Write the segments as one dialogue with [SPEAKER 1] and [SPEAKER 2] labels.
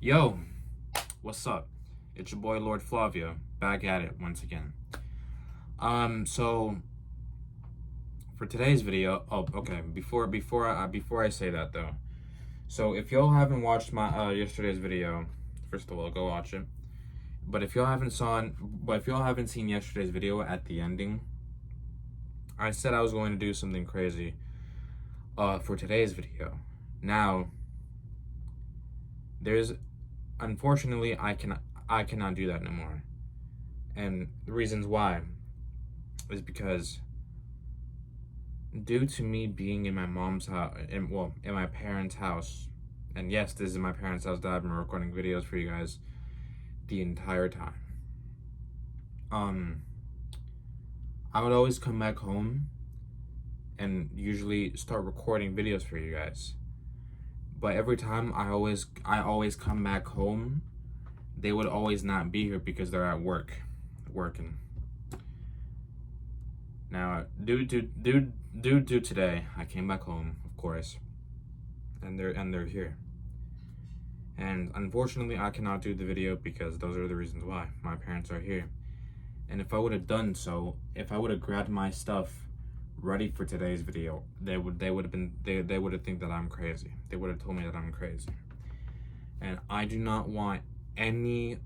[SPEAKER 1] Yo, what's up? It's your boy Lord Flavio, back at it once again. So for today's video, okay, before I say that though, so if y'all haven't watched my yesterday's video, first of all, go watch it. But if y'all haven't seen yesterday's video at the ending, I said I was going to do something crazy for today's video. Now, there's unfortunately I cannot do that no more. And the reasons why is because due to me being in my mom's house, in my parents' house, and yes, this is my parents' house that I've been recording videos for you guys the entire time. I would always come back home and usually start recording videos for you guys. But every time I always come back home, they would always not be here because they're at working. Now, due to today, I came back home, of course, and they're here. And unfortunately, I cannot do the video because those are the reasons why. My parents are here. And if I would have done so, if I would have grabbed my stuff ready for today's video, they would have think that I'm crazy. They would have told me that I'm crazy. And I do not want any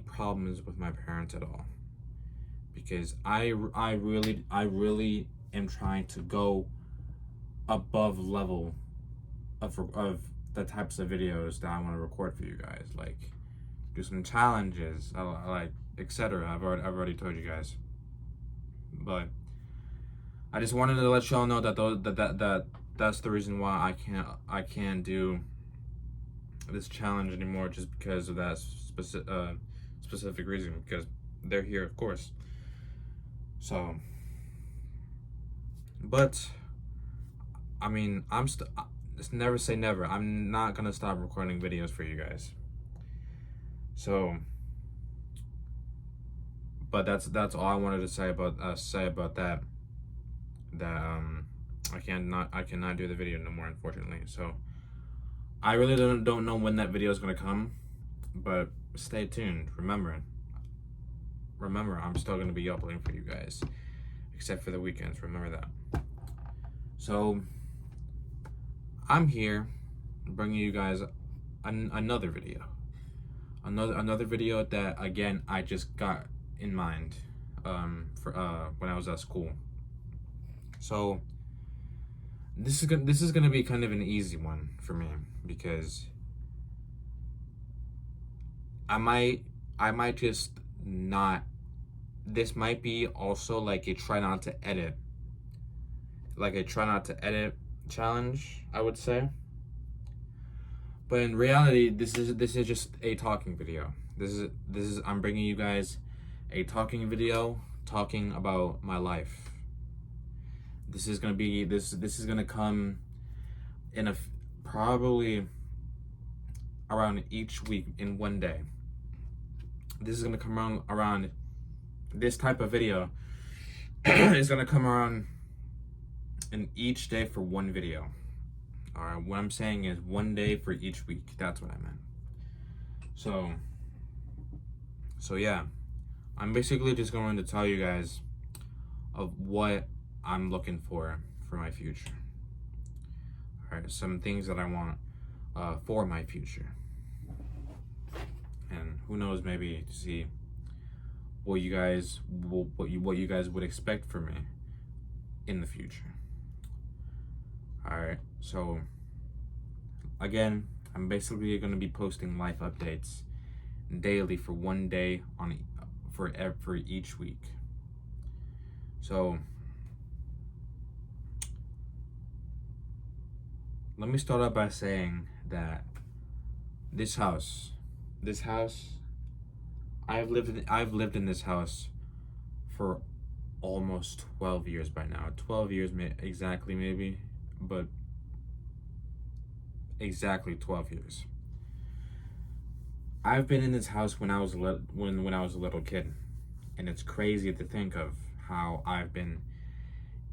[SPEAKER 1] problems with my parents at all, because I really am trying to go above level of the types of videos that I want to record for you guys, like do some challenges, like etc. I've already told you guys, but I just wanted to let y'all know that that's the reason why I can't do this challenge anymore, just because of that specific reason, because they're here, of course. So, but I mean, just never say never. I'm not gonna stop recording videos for you guys. So, but that's all I wanted to say about that. I cannot do the video no more, unfortunately. So I really don't know when that video is gonna come, but stay tuned. Remember, I'm still gonna be uploading for you guys, except for the weekends. Remember that. So I'm here bringing you guys another video, another video that again I just got in mind for when I was at school. So this is gonna be kind of an easy one for me, because I might just not. This might be also like a try not to edit challenge, I would say. But in reality, this is just a talking video. This is I'm bringing you guys a talking video talking about my life. This is gonna come in probably around each week in one day. This is gonna come around this type of video is gonna come around in each day for one video. All right, what I'm saying is one day for each week. That's what I meant. So yeah, I'm basically just going to tell you guys of what I'm looking for my future. All right, some things that I want for my future, and who knows, maybe to see what you guys would expect from me in the future. All right, so again, I'm basically going to be posting life updates daily for one day for each week. So let me start out by saying that this house, I've lived in this house for almost 12 years by now. 12 years exactly, maybe, but exactly 12 years. I've been in this house when I was when I was a little kid, and it's crazy to think of how I've been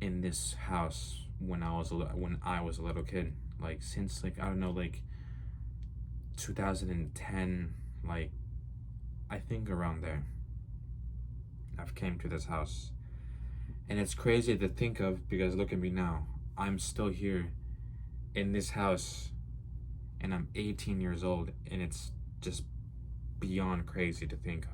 [SPEAKER 1] in this house when I was a little kid. Like since, like, I don't know, like 2010, like, I think around there, I've came to this house. And it's crazy to think of because look at me now. I'm still here in this house and I'm 18 years old, and it's just beyond crazy to think of.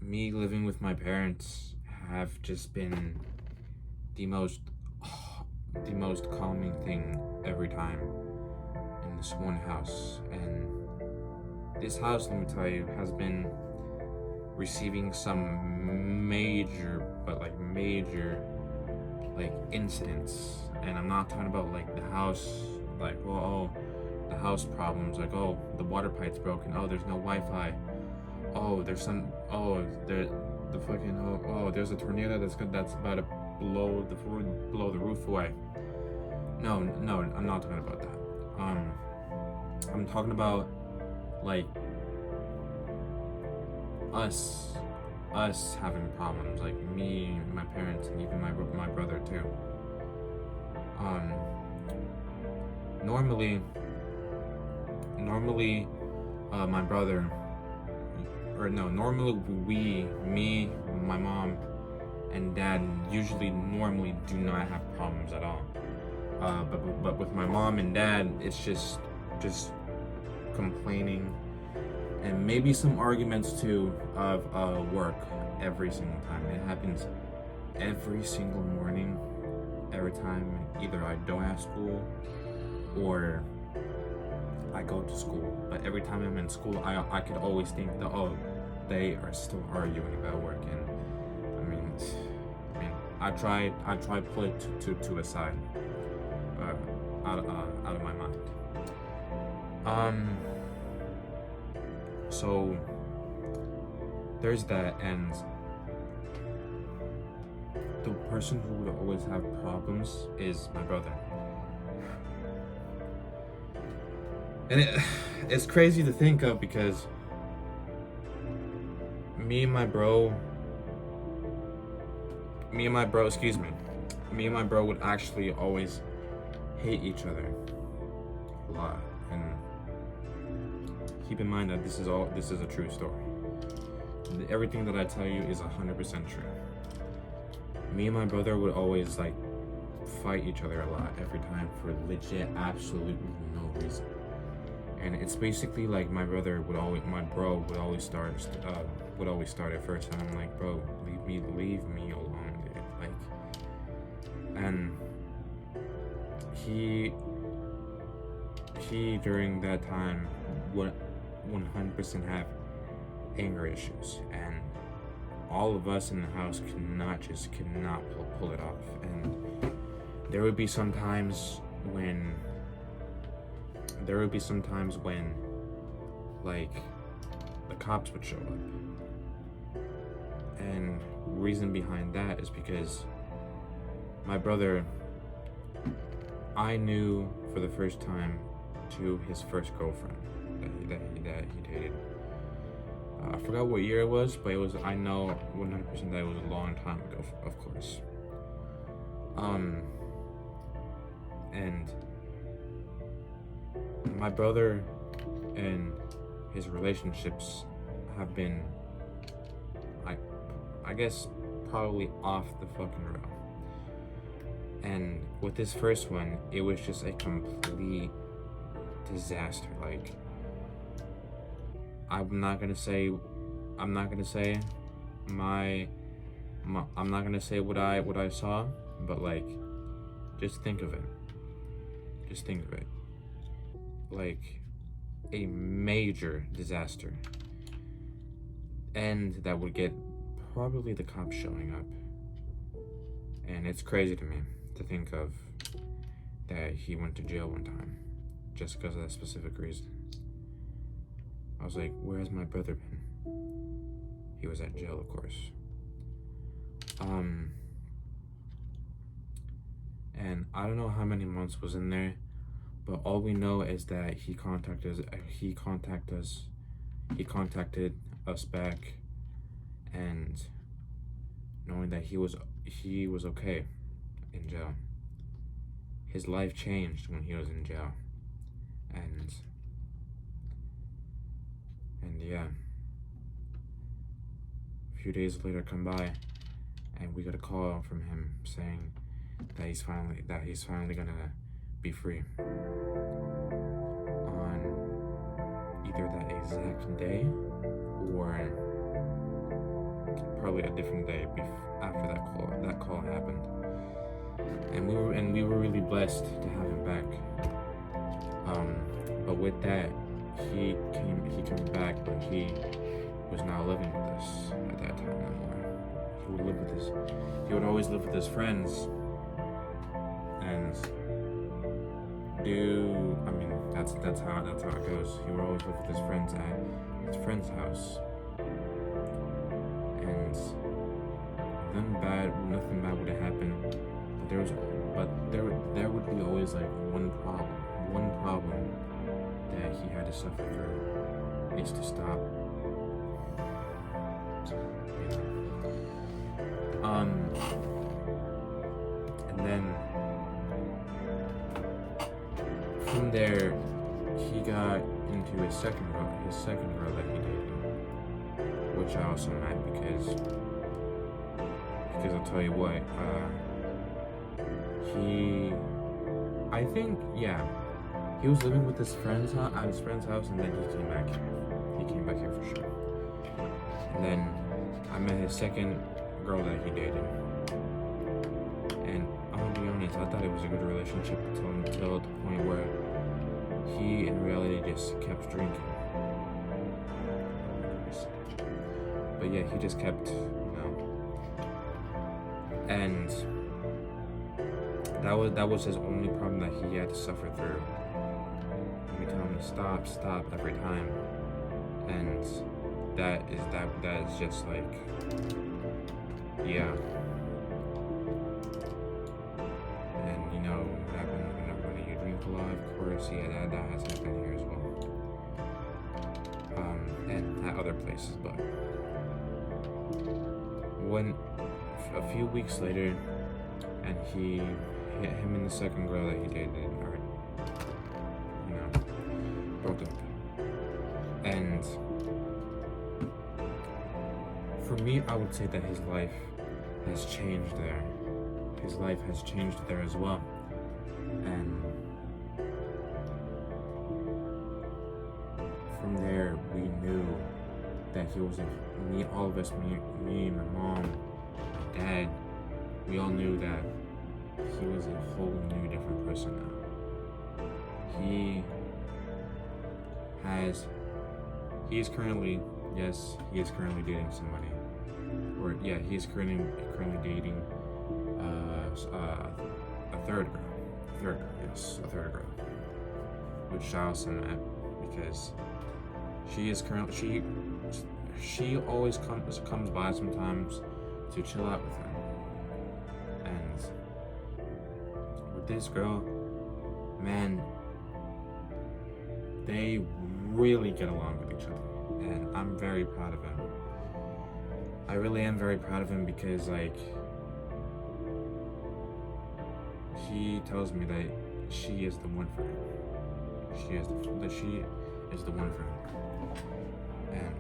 [SPEAKER 1] Me living with my parents have just been the most calming thing every time in this one house. And this house, let me tell you, has been receiving some major incidents. And I'm not talking about like the house, like, well, oh, the house problems, like, oh, the water pipe's broken, oh, there's no Wi-Fi, oh, there's some, oh, the fucking, oh, there's a tornado that's about to blow the roof away. No, I'm not talking about that. I'm talking about like us having problems, like me, my parents, and even my brother too. Normally, my brother, or no, normally me, my mom, and dad normally do not have problems at all. But with my mom and dad, it's just complaining, and maybe some arguments too of work every single time. It happens every single morning, every time either I don't have school or I go to school. But every time I'm in school, I could always think that, oh, they are still arguing about work. And I try put it to aside, out of my mind. So there's that, and the person who would always have problems is my brother. And it's crazy to think of because me and my bro would actually always hate each other a lot. And keep in mind that this is a true story. Everything that I tell you is 100% true. Me and my brother would always like fight each other a lot every time for legit absolutely no reason. And it's basically like my bro would always start it first, and I'm like, bro, leave me alone, dude. Like, and he during that time would 100% have anger issues, and all of us in the house cannot pull it off. And there would be some times when like the cops would show up, and reason behind that is because my brother, I knew for the first time to his first girlfriend that he dated. I forgot what year it was, but I know 100% that it was a long time ago, of course. And my brother and his relationships have been, I guess, probably off the fucking rail. And with this first one, it was just a complete disaster. Like, I'm not gonna say what I saw, but like, just think of it. Like a major disaster, and that would get probably the cops showing up. And it's crazy to me to think of that he went to jail one time just because of that specific reason. I was like, where has my brother been? He was at jail, of course. And I don't know how many months was in there, but all we know is that he contacted us back, and knowing that he was okay in jail. His life changed when he was in jail. and yeah, a few days later come by, and we got a call from him saying that he's finally gonna be free on either that exact day or probably a different day after that call happened. And we were really blessed to have him back. But with that, he came back, but he was not living with us at that time anymore. He would always live with his friends, and that's how it goes. He would always live with his friends at his friend's house, and nothing bad would have happened. But there would be always like one problem that he had to suffer through is to stop. And then from there, he got into his second girl that he dated, which I also met because I'll tell you what, he was living with his friend's house, at his friend's house, and then he came back here. He came back here for sure. And then I met his second girl that he dated, and I'm gonna be honest, I thought it was a good relationship until the point where he in reality just kept drinking. But yeah, he just kept, and that was his only problem that he had to suffer through. We tell him to stop every time, and that is just like, yeah. And what happens when you drink a lot, of course, yeah, that has happened here as well, and at other places. But when a few weeks later, and him and the second girl that he dated broke up. And for me, I would say that his life has changed there. His life has changed there as well. And from there, we knew that he was all of us, me, my mom, my dad, we all knew that he was a whole new different person now. He is currently dating somebody. He is currently dating a third girl. A third girl. Which I also met because she always comes by sometimes to chill out with him. And with this girl, man, they really get along with each other, and I'm very proud of him. I really am very proud of him because he tells me that she is the one for him. She is the one for him, and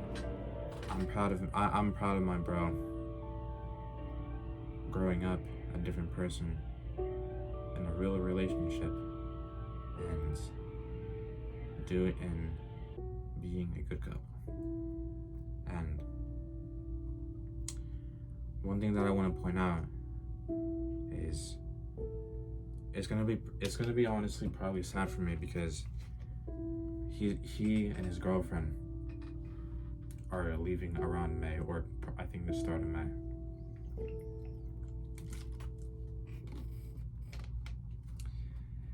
[SPEAKER 1] I'm proud of him. I'm proud of my bro. Growing up a different person in a real relationship and being a good couple. And one thing that I want to point out is it's gonna be honestly probably sad for me because he and his girlfriend are leaving around May, or I think the start of May.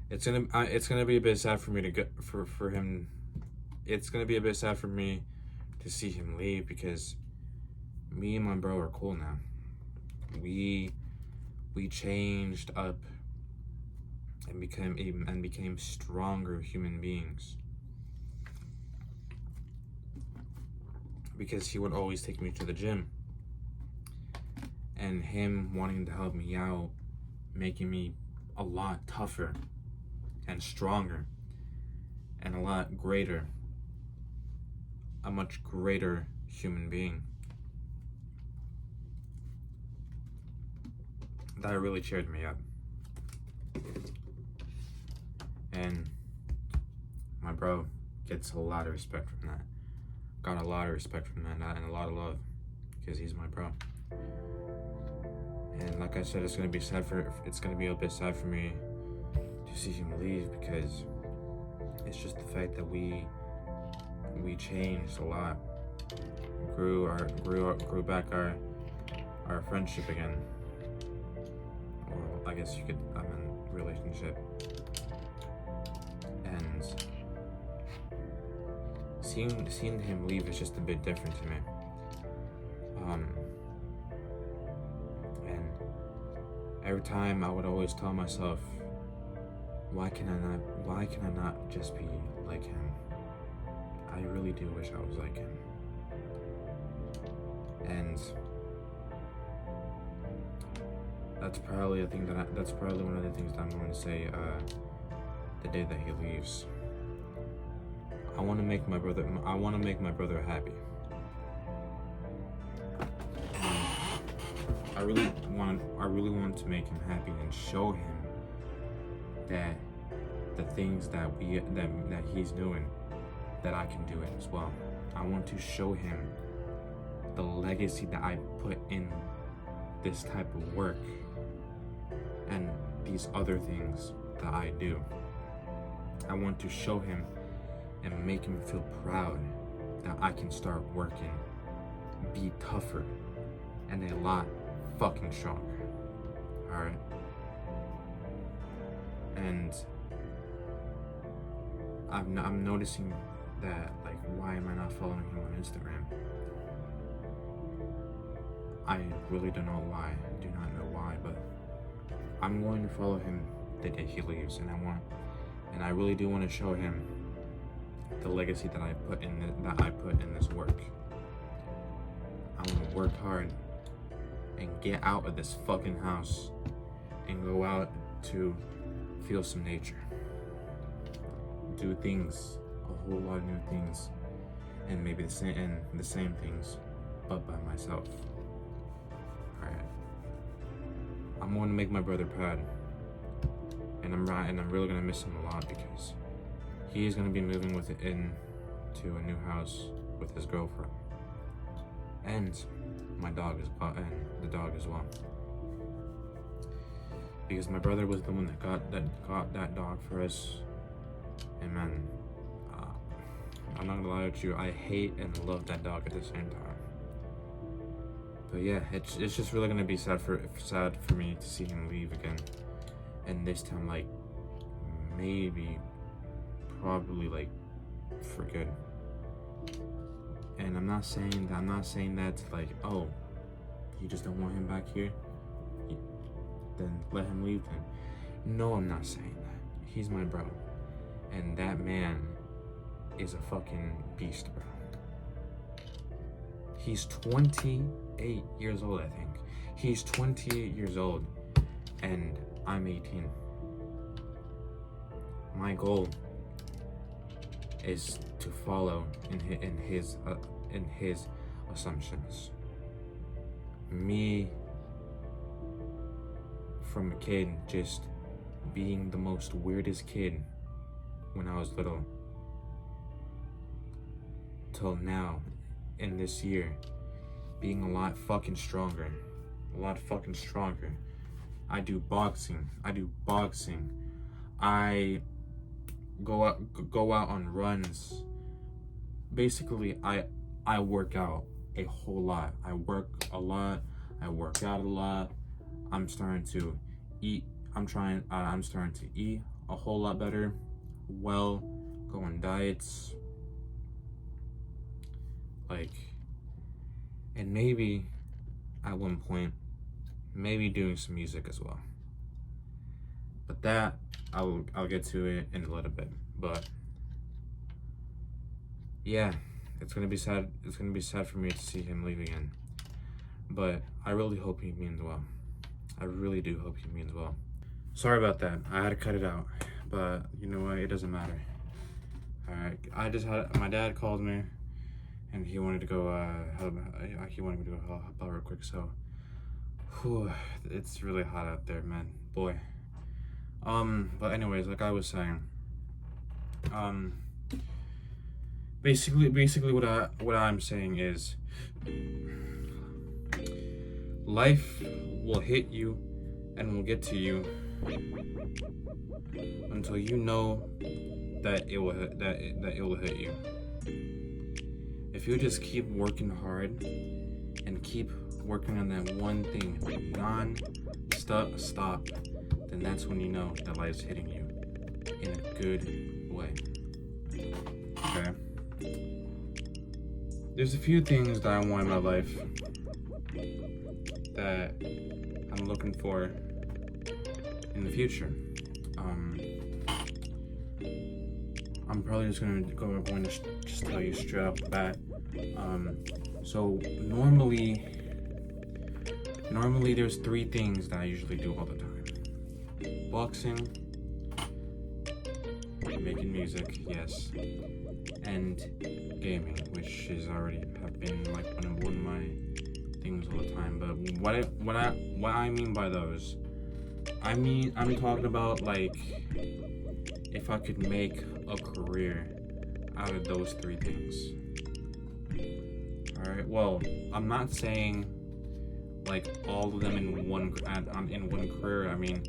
[SPEAKER 1] It's gonna be a bit sad for me to for him. It's gonna be a bit sad for me to see him leave because me and my bro are cool now. We changed up and became stronger human beings. Because he would always take me to the gym, and him wanting to help me out, making me a lot tougher and stronger. and a much greater human being. That really cheered me up. And my bro gets a lot of respect from that. Got a lot of respect from that and a lot of love, because he's my bro. And like I said, it's gonna be a bit sad for me to see him leave, because it's just the fact that we changed a lot. Grew back our friendship again. Or I guess you could, relationship. And seeing him leave is just a bit different to me. And every time I would always tell myself, why can I not just be like him? I really do wish I was like him. And that's probably one of the things that I'm going to say the day that he leaves. I want to make my brother happy. I really want to make him happy and show him that the things that he's doing, that I can do it as well. I want to show him the legacy that I put in this type of work and these other things that I do. I want to show him and make him feel proud that I can start working, be tougher, and a lot fucking stronger. Alright? And I'm noticing that, like, why am I not following him on Instagram? I really don't know why. I do not know why, but I'm going to follow him the day he leaves, and I really do want to show him the legacy that I put in this work. I want to work hard and get out of this fucking house and go out to feel some nature, do things, a whole lot of new things, and maybe the same things, but by myself. Alright. I'm going to make my brother proud, and I'm really gonna miss him a lot, because he is gonna be moving into a new house with his girlfriend, and my dog and the dog as well. Because my brother was the one that got that dog for us, and man, I'm not gonna lie to you, I hate and love that dog at the same time. But yeah, it's just really gonna be sad for me to see him leave again, and this time, like, probably like for good. And I'm not saying that to, like, oh, you just don't want him back here, then let him leave then. No, I'm not saying that. He's my bro, and that man is a fucking beast, bro. He's 28 years old, I think. He's 28 years old, and I'm 18. My goal is to follow in his assumptions. Me, from a kid, just being the most weirdest kid when I was little, till now, in this year, being a lot fucking stronger. I do boxing. I go out on runs. Basically, I work out a whole lot. I work a lot. I work out a lot. I'm starting to eat. I'm starting to eat a whole lot better. Well, go on diets. Like, and maybe at one point, maybe doing some music as well. But that I'll get to it in a little bit. But yeah, it's gonna be sad. It's gonna be sad for me to see him leave again. But I really hope he means well. I really do hope he means well. Sorry about that. I had to cut it out. But you know what? It doesn't matter. my dad called me, and he wanted to go. He wanted me to go help out real quick. So, it's really hot out there, man. Boy. But anyways, like I was saying, basically what I'm saying is, life will hit you and will get to you until you know that it will hit you. If you just keep working hard and keep working on that one thing non-stop, then that's when you know that life's hitting you in a good way. Okay? There's a few things that I want in my life that I'm looking for in the future. I'm probably just going to just tell you straight off the bat. So normally there's 3 things that I usually do all the time: boxing, making music, yes, and gaming, which is already have been like one of my things all the time. But what I mean by those, I'm talking about like if I could make a career out of those 3 things. All right. Well, I'm not saying like all of them in one career. I mean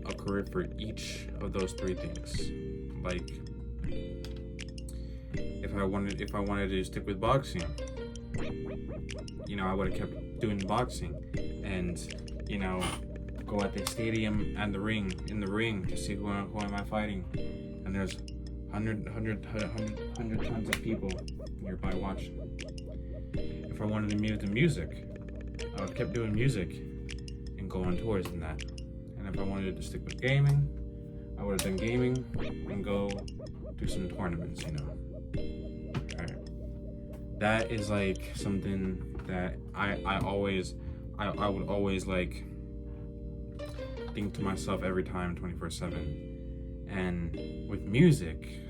[SPEAKER 1] a career for each of those 3 things. Like if I wanted to stick with boxing, I would have kept doing boxing, and go at the stadium and in the ring to see who am I fighting, and there's hundred tons of people nearby watching. If I wanted to move the music, I would have kept doing music and go on tours and that. And if I wanted to stick with gaming, I would have done gaming and go do some tournaments, Alright. That is like something that I would always like think to myself every time, 24/7. And with music,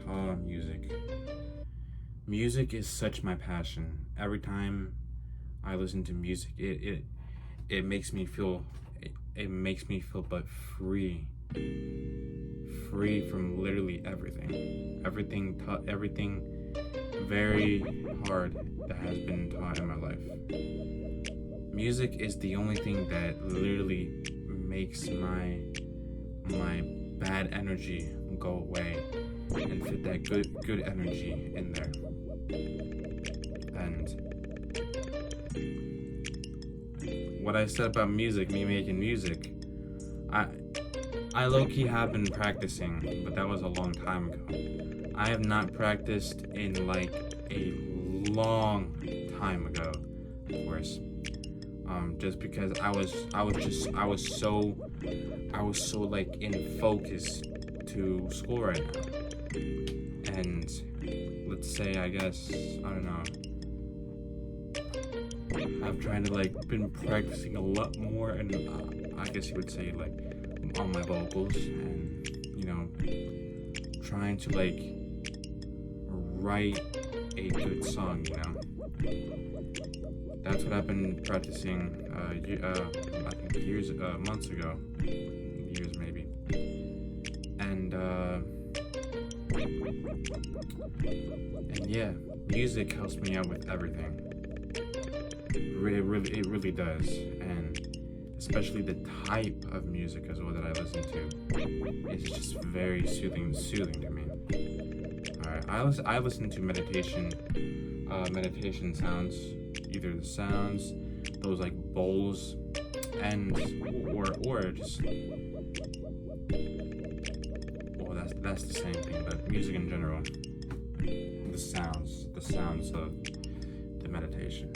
[SPEAKER 1] music is such my passion. Every time I listen to music, it makes me feel but free from literally everything very hard that has been taught in my life. Music is the only thing that literally makes my bad energy go away and fit that good energy in there. And what I said about music, me making music, I low-key have been practicing, but that was a long time ago. I have not practiced in like a long time ago, of course. Just because I was so like in focus to school right now. And let's say, I don't know, I've tried to like been practicing a lot more, and I guess you would say like on my vocals, and trying to like write a good song, That's what I've been practicing I think months ago, years maybe. And yeah, music helps me out with everything. It really does. And especially the type of music as well that I listen to. It's just very soothing to me. Alright, I listen to meditation sounds, either the sounds, those like bowls, and or just, well, that's the same thing, but music in general, the sounds of the meditation.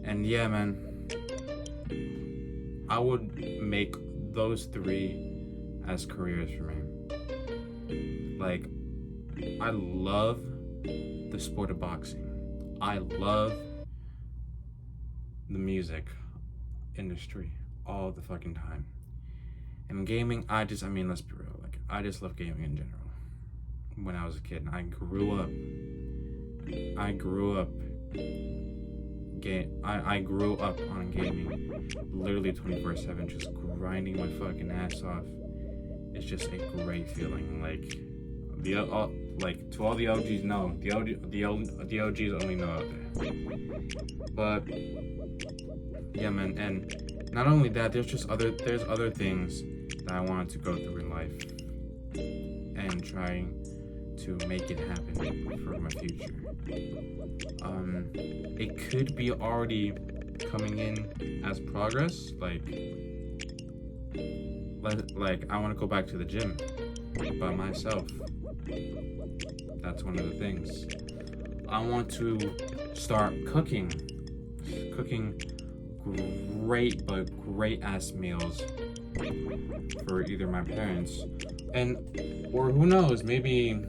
[SPEAKER 1] And yeah, man, I would make those 3 as careers for me. Like, I love the sport of boxing. I love the music industry all the fucking time. And gaming, I mean, let's be real. Like, I just love gaming in general. When I was a kid, I grew up on gaming, literally 24/7, just grinding my fucking ass off. It's just a great feeling. Like like to all the OGs know, the OGs only know out there. But yeah, man, and not only that, there's other things that I wanted to go through in life, and trying to make it happen for my future. It could be already coming in as progress, like I want to go back to the gym by myself. That's one of the things. I want to start cooking great ass meals for either my parents or who knows, maybe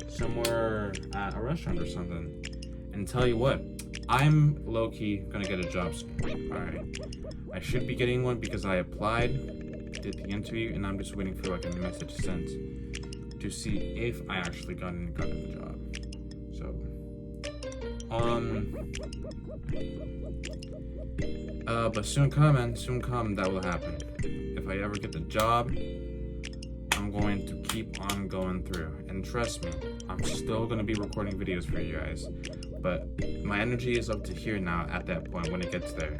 [SPEAKER 1] somewhere at a restaurant or something. And tell you what, I'm low-key gonna get a job soon. Alright, I should be getting one because I applied, did the interview, and I'm just waiting for like a message sent to see if I actually got the job. So but soon come that will happen. If I ever get the job, I'm going to keep on going through, and trust me, I'm still going to be recording videos for you guys, but my energy is up to here now at that point when it gets there,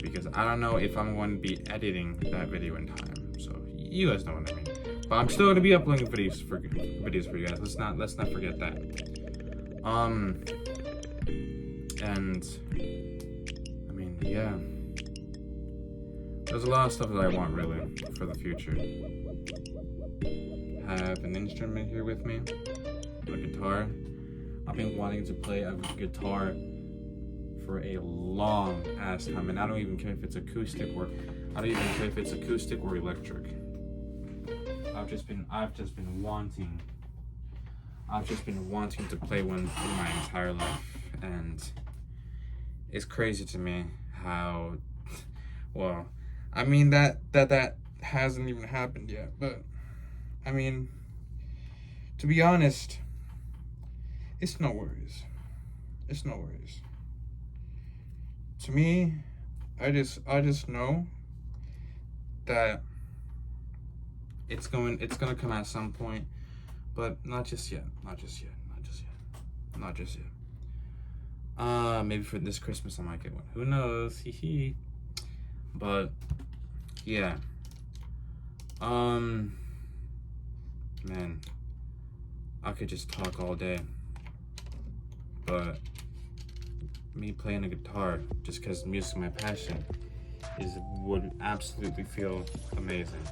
[SPEAKER 1] because I don't know if I'm going to be editing that video in time, so you guys know what I mean. But I'm still going to be uploading videos for you guys. Let's not forget that. And I mean, yeah, there's a lot of stuff that I want really for the future. Have an instrument here with me, a guitar. I've been wanting to play a guitar for a long ass time, and I don't even care if it's acoustic or electric. I've just been wanting to play one for my entire life, and it's crazy to me how, well, I mean that hasn't even happened yet, but I mean, to be honest, it's no worries. It's no worries. To me, I just know that it's gonna come at some point, but not just yet. Maybe for this Christmas I might get one. Who knows? Hee. But yeah. Man, I could just talk all day, but me playing a guitar, just because music's my passion, would absolutely feel amazing.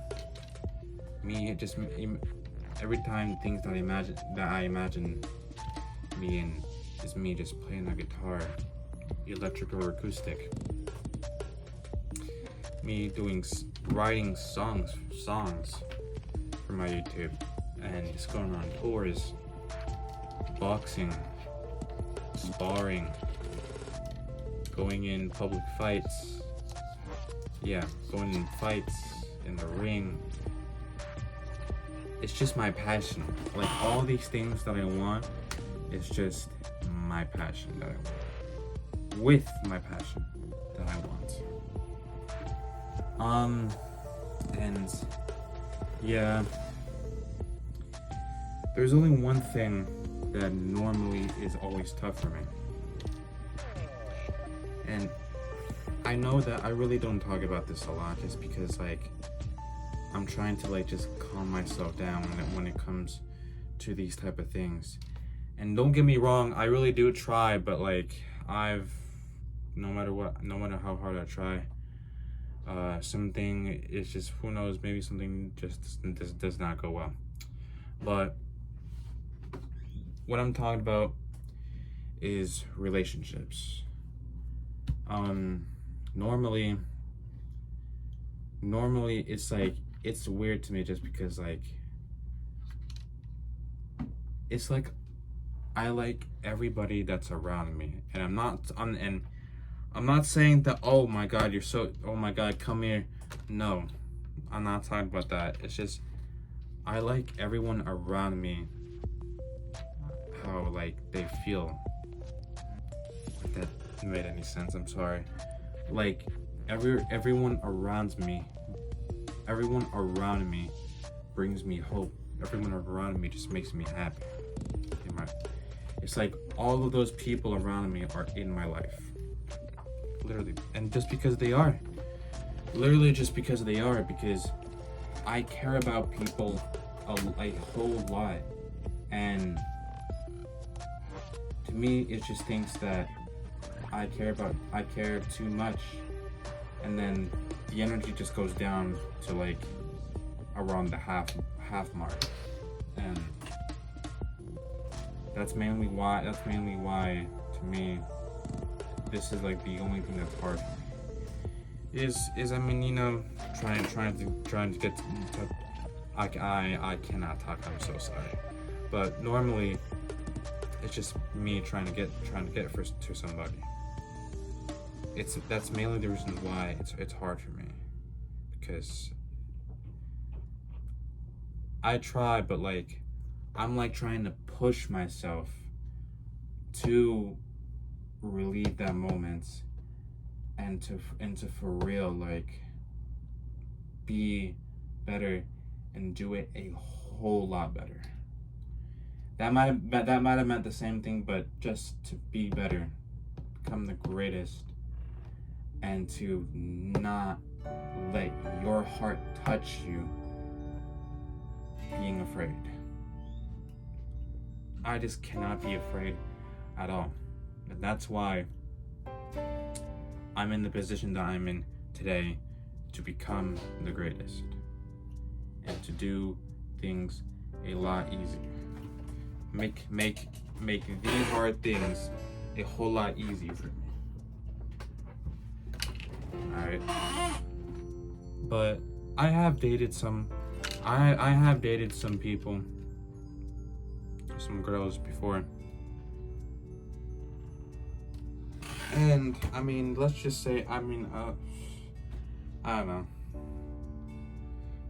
[SPEAKER 1] Every time things that I imagine me in is me just playing a guitar, electric or acoustic. Me writing songs for my YouTube, and just going on tours, boxing, sparring, going in public fights. Yeah, going in fights in the ring. It's just my passion. Like, all these things that I want, it's just my passion that I want. With my passion that I want. And yeah, there's only one thing that normally is always tough for me. And I know that I really don't talk about this a lot, just because like I'm trying to like just calm myself down when it comes to these type of things. And don't get me wrong, I really do try, but like no matter how hard I try, something is just, who knows, maybe something just does not go well. But what I'm talking about is relationships. Normally it's like, it's weird to me, just because like it's like I like everybody that's around me, and I'm not saying that, oh my god, come here. No, I'm not talking about that. It's just I like everyone around me, how like they feel. If that made any sense, I'm sorry. Like everyone around me brings me hope. Everyone around me just makes me happy. It's like all of those people around me are in my life. Literally. And just because they are. Literally just because they are. Because I care about people a whole lot. And to me, it's just things that I care too much. And then the energy just goes down to like around the half mark. And that's mainly why to me this is like the only thing that's hard for me. Is I mean, you know, trying to get to I cannot talk, I'm so sorry. But normally it's just me trying to get first to somebody. That's mainly the reason why it's hard for me, because I try, but like I'm like trying to push myself to relieve that moment and to for real like be better and do it a whole lot better. That might have meant the same thing, but just to be better, become the greatest, and to not let your heart touch you being afraid. I just cannot be afraid at all. And that's why I'm in the position that I'm in today, to become the greatest and to do things a lot easier. Make the hard things a whole lot easier for me. Alright. But I have dated some people, some girls before. And I mean, let's just say, I don't know.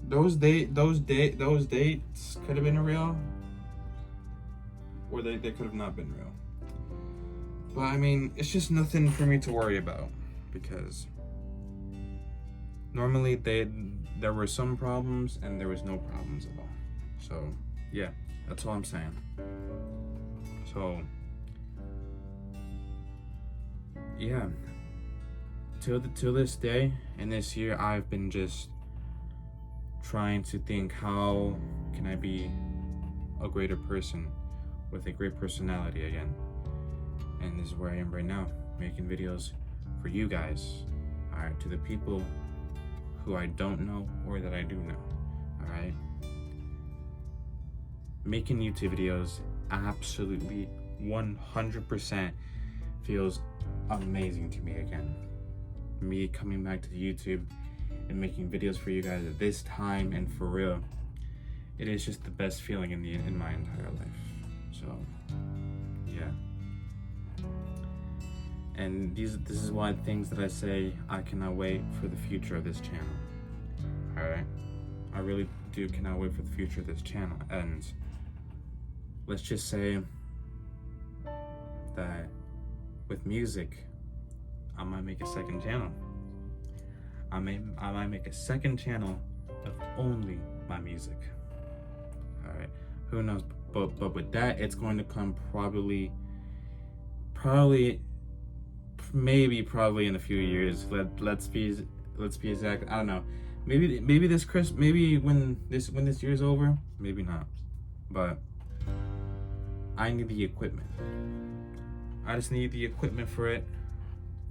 [SPEAKER 1] Those dates could have been real, or they could have not been real. But I mean, it's just nothing for me to worry about, because normally there were some problems and there was no problems at all. So yeah, that's all I'm saying. So yeah, till this day and this year, I've been just trying to think, how can I be a greater person with a great personality again? And this is where I am right now, making videos for you guys. Alright, to the people who I don't know or that I do know. Alright? Making YouTube videos absolutely 100% feels amazing to me again. Me coming back to the YouTube and making videos for you guys at this time, and for real, it is just the best feeling in my entire life. So yeah. And this is why things that I say, I cannot wait for the future of this channel. Alright? I really do cannot wait for the future of this channel. And let's just say that with music, I might make a second channel. I might make a second channel of only my music. Alright? Who knows? But with that, it's going to come probably in a few years. Let's be exact. I don't know. Maybe when this year's over, maybe not. But I need the equipment. I just need the equipment for it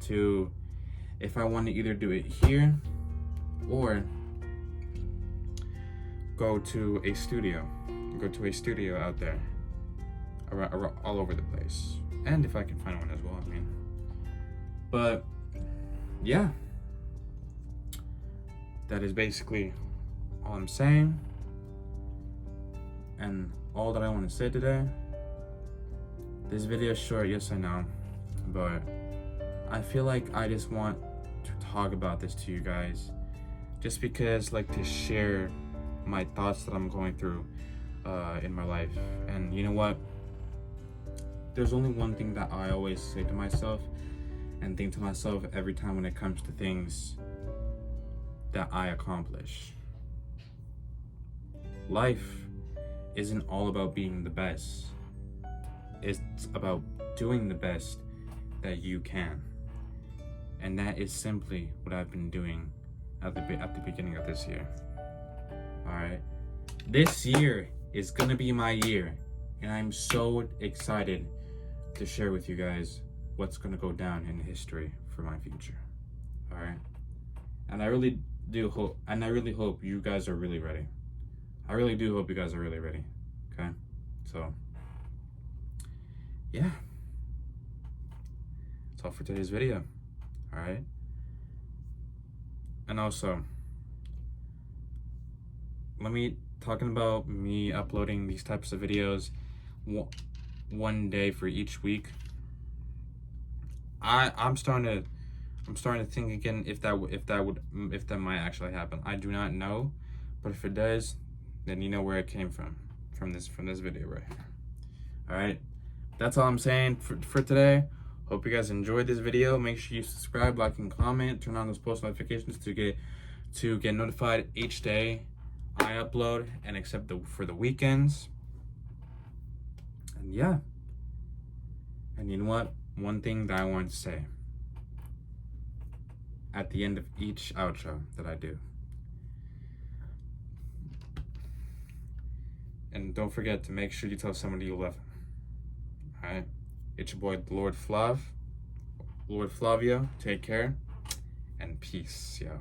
[SPEAKER 1] to, if I want to either do it here or go to a studio out there, all over the place. And if I can find one as well, I mean. But yeah, that is basically all I'm saying, and all that I want to say today. This video is short, yes I know, but I feel like I just want to talk about this to you guys, just because like to share my thoughts that I'm going through in my life. And you know what? There's only one thing that I always say to myself and think to myself every time when it comes to things that I accomplish. Life isn't all about being the best. It's about doing the best that you can. And that is simply what I've been doing at the beginning of this year. Alright? This year is gonna be my year, and I'm so excited to share with you guys what's gonna go down in history for my future. Alright? And I really hope you guys are really ready. I really do hope you guys are really ready. Okay? So, yeah. That's all for today's video. Alright? And also, talking about me uploading these types of videos one day for each week. I'm starting to think again if that might actually happen. I do not know, but if it does, then you know where it came from this video right here. All right, that's all I'm saying for today. Hope you guys enjoyed this video. Make sure you subscribe, like, and comment. Turn on those post notifications to get notified each day I upload, and except for the weekends. And yeah. And you know what? One thing that I want to say at the end of each outro that I do. And don't forget to make sure you tell somebody you love them. Alright? It's your boy, Lord Flavio. Take care. And peace, yo.